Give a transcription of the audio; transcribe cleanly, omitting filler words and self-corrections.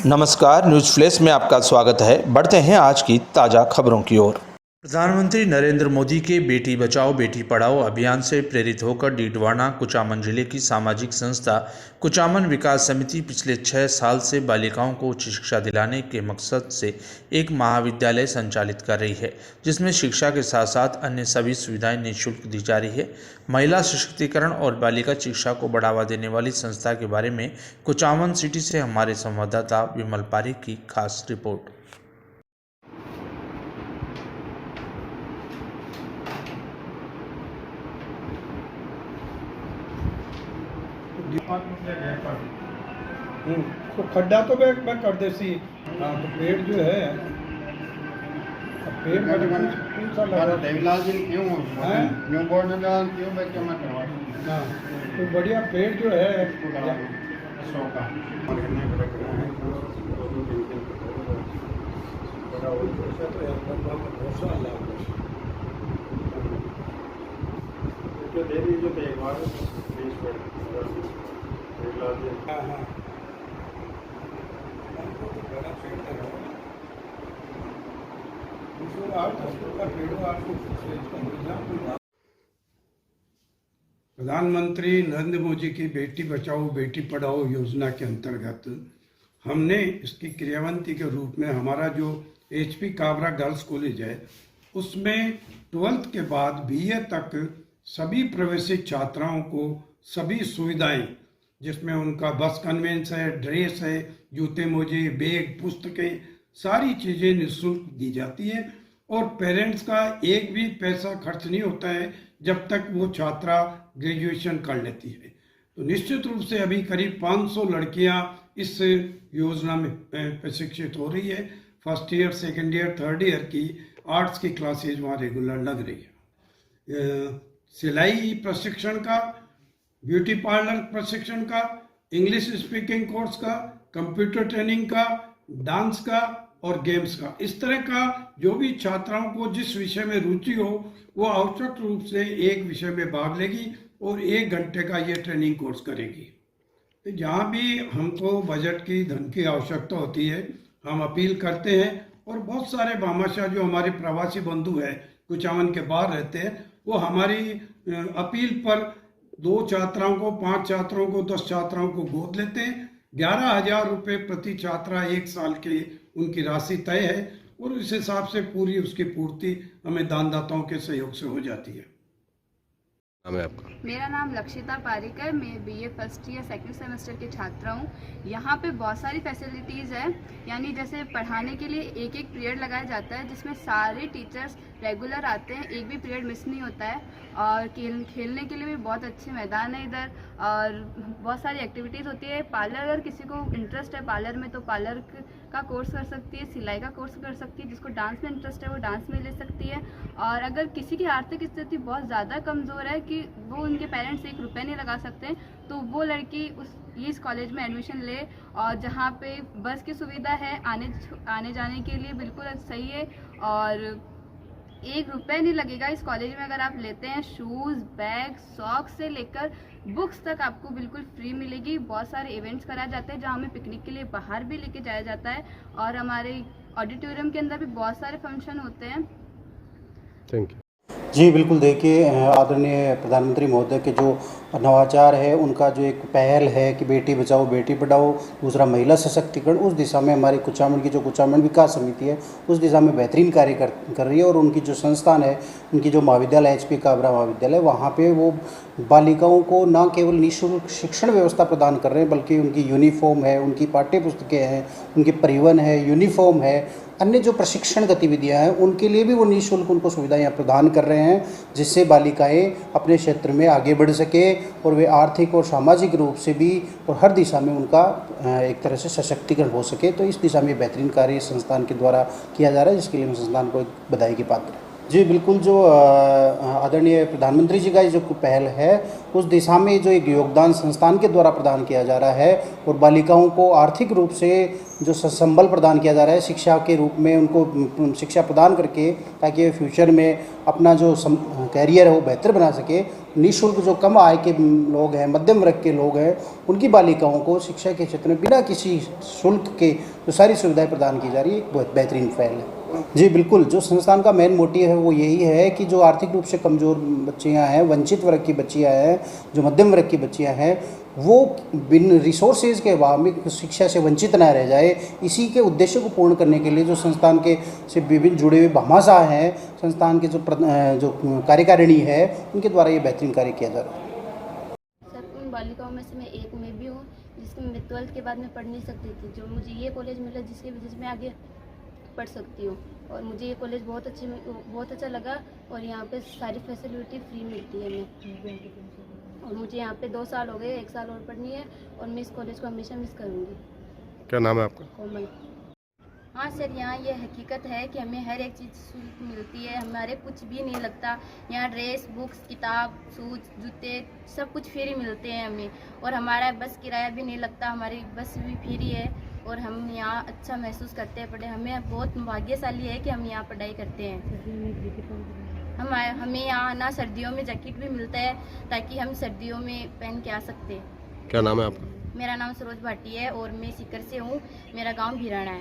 नमस्कार, news flash में आपका स्वागत है। बढ़ते हैं आज की ताज़ा खबरों की ओर। प्रधानमंत्री नरेंद्र मोदी के बेटी बचाओ बेटी पढ़ाओ अभियान से प्रेरित होकर डीडवाना कुचामन जिले की सामाजिक संस्था कुचामन विकास समिति पिछले 6 साल से बालिकाओं को उच्च शिक्षा दिलाने के मकसद से एक महाविद्यालय संचालित कर रही है, जिसमें शिक्षा के साथ साथ अन्य सभी सुविधाएं निःशुल्क दी जा रही है। महिला सशक्तिकरण और बालिका शिक्षा को बढ़ावा देने वाली संस्था के बारे में कुचामन सिटी से हमारे संवाददाता विमल पारिक की खास रिपोर्ट। तो खड्डा तो मैं कर देसी। हाँ, तो पेड़ जो है पेड़ कौन सा लगा देवलाल जी क्यों हैं? क्यों बोर्ड में डाल क्यों मैं क्यों मत करवा। हाँ, तो बढ़िया पेड़ जो है सौ का तो दे दीजिए तो एक बार हाँ हाँ प्रधानमंत्री नरेंद्र मोदी की बेटी बचाओ बेटी पढ़ाओ योजना के अंतर्गत हमने इसकी क्रियान्वयन के रूप में हमारा जो HP काबरा गर्ल्स कॉलेज है उसमें 12th के बाद BA तक सभी प्रवेशित छात्राओं को सभी सुविधाएं, जिसमें उनका बस कन्वेंस है, ड्रेस है, जूते मोजे, बैग, पुस्तकें, सारी चीज़ें निःशुल्क दी जाती है और पेरेंट्स का एक भी पैसा खर्च नहीं होता है जब तक वो छात्रा ग्रेजुएशन कर लेती है। तो निश्चित रूप से अभी करीब 500 लड़कियां इस योजना में प्रशिक्षित हो रही है। First year, second year, third year की आर्ट्स की क्लासेज वहाँ रेगुलर लग रही है। सिलाई प्रशिक्षण का, ब्यूटी पार्लर प्रशिक्षण का, इंग्लिश स्पीकिंग कोर्स का, कंप्यूटर ट्रेनिंग का, डांस का और गेम्स का, इस तरह का जो भी छात्राओं को जिस विषय में रुचि हो वो आवश्यक रूप से एक विषय में भाग लेगी और 1 घंटे का ये ट्रेनिंग कोर्स करेगी। तो जहाँ भी हमको बजट की धन की आवश्यकता होती है हम अपील करते हैं और बहुत सारे भामाशाह जो हमारे प्रवासी बंधु हैं कुचामन के बाहर रहते हैं वो हमारी अपील पर 2 छात्राओं को, 5 छात्राओं को, 10 छात्राओं को गोद लेते हैं। 11,000 रुपये प्रति छात्रा 1 साल की उनकी राशि तय है और इस हिसाब से पूरी उसकी पूर्ति हमें दानदाताओं के सहयोग से हो जाती है। नाम है आपका? मेरा नाम लक्षिता पारिक है। मैं BA first year second semester की छात्रा हूँ। यहाँ पे बहुत सारी फैसिलिटीज़ है, यानी जैसे पढ़ाने के लिए एक पीरियड लगाया जाता है जिसमें सारे टीचर्स रेगुलर आते हैं, एक भी पीरियड मिस नहीं होता है। और खेलने के लिए भी बहुत अच्छे मैदान है इधर और बहुत सारी एक्टिविटीज़ होती है। पार्लर, अगर किसी को इंटरेस्ट है पार्लर में तो पार्लर का कोर्स कर सकती है, सिलाई का कोर्स कर सकती है, जिसको डांस में इंटरेस्ट है वो डांस में ले सकती है। और अगर किसी की आर्थिक स्थिति बहुत ज़्यादा कमज़ोर है कि वो उनके पेरेंट्स 1 रुपया नहीं लगा सकते तो वो लड़की इस कॉलेज में एडमिशन ले, और जहाँ पे बस की सुविधा है आने जाने के लिए बिल्कुल सही है और 1 रुपया नहीं लगेगा इस कॉलेज में। अगर आप लेते हैं शूज़, बैग, सॉक्स से लेकर बुक्स तक आपको बिल्कुल फ्री मिलेगी। बहुत सारे इवेंट्स कराए जाते हैं जहाँ हमें पिकनिक के लिए बाहर भी लेके जाया जाता है और हमारे ऑडिटोरियम के अंदर भी बहुत सारे फंक्शन होते हैं। Thank you. जी बिल्कुल, देखिए आदरणीय प्रधानमंत्री महोदय के जो नवाचार है उनका जो एक पहल है कि बेटी बचाओ बेटी पढ़ाओ, दूसरा महिला सशक्तिकरण, उस दिशा में हमारी कुचामन की जो कुचामन विकास समिति है उस दिशा में बेहतरीन कार्य कर रही है। और उनकी जो संस्थान है, उनकी जो महाविद्यालय HP काबरा महाविद्यालय, वहाँ पे वो बालिकाओं को न केवल निःशुल्क शिक्षण व्यवस्था प्रदान कर रहे हैं बल्कि उनकी यूनिफॉर्म है, उनकी पाठ्य पुस्तकें हैं, उनकी परिवहन है, यूनिफॉर्म है, अन्य जो प्रशिक्षण गतिविधियां हैं उनके लिए भी वो निःशुल्क उनको सुविधाएं प्रदान कर रहे हैं, जिससे बालिकाएं अपने क्षेत्र में आगे बढ़ सके और वे आर्थिक और सामाजिक रूप से भी और हर दिशा में उनका एक तरह से सशक्तिकरण हो सके। तो इस दिशा में बेहतरीन कार्य संस्थान के द्वारा किया जा रहा है, जिसके लिए हम संस्थान को बधाई के पात्र हैं। जी बिल्कुल, जो आदरणीय प्रधानमंत्री जी का ये जो पहल है उस दिशा में जो एक योगदान संस्थान के द्वारा प्रदान किया जा रहा है और बालिकाओं को आर्थिक रूप से जो संबल प्रदान किया जा रहा है शिक्षा के रूप में, उनको शिक्षा प्रदान करके ताकि वे फ्यूचर में अपना जो कैरियर है वो बेहतर बना सके। निःशुल्क जो कम आय के लोग हैं, मध्यम वर्ग के लोग हैं, उनकी बालिकाओं को शिक्षा के क्षेत्र में बिना किसी शुल्क के जो सारी सुविधाएं प्रदान की जा रही है, एक बहुत बेहतरीन पहल है। जी बिल्कुल, जो संस्थान का मेन मोटिव है वो यही है कि जो आर्थिक रूप से कमज़ोर बच्चियां हैं, वंचित वर्ग की बच्चियां हैं, जो मध्यम वर्ग की बच्चियां हैं, वो बिन रिसोर्सेज के अभाव में शिक्षा से वंचित ना रह जाए। इसी के उद्देश्य को पूर्ण करने के लिए जो संस्थान के से विभिन्न जुड़े हुए भामाशाह हैं, संस्थान के जो कार्यकारिणी है, उनके द्वारा ये बेहतरीन कार्य किया जा रहा है। सर, उन बालिकाओं में से मैं एक मैं भी हूँ जिसमें मैं 12th के बाद में पढ़ नहीं सकती थी, जो मुझे ये कॉलेज मिला जिसकी वजह से मैं आगे पढ़ सकती हूँ। और मुझे ये कॉलेज बहुत अच्छा लगा और यहाँ पे सारी फैसिलिटी फ्री मिलती है हमें। और मुझे यहाँ पे 2 साल हो गए, 1 साल और पढ़नी है और मैं इस कॉलेज को हमेशा मिस करूँगी। क्या नाम है आपका? कोमल। हाँ सर, यहाँ ये हकीकत है कि हमें हर एक चीज़ शुल्क मिलती है, हमारे कुछ भी नहीं लगता। यहाँ ड्रेस, बुक्स, किताब, शूज, जूते सब कुछ फ्री मिलते हैं हमें। और हमारा बस किराया भी नहीं लगता, हमारी बस भी फ्री है और हम यहाँ अच्छा महसूस करते हैं पढ़े। हमें बहुत भाग्यशाली है कि हम यहाँ पढ़ाई करते हैं। हमें यहाँ ना सर्दियों में जैकेट भी मिलता है ताकि हम सर्दियों में पहन के आ सकते हैं। क्या नाम है आपका? मेरा नाम सरोज भाटी है और मैं सीकर से हूँ। मेरा गांव भिराना है।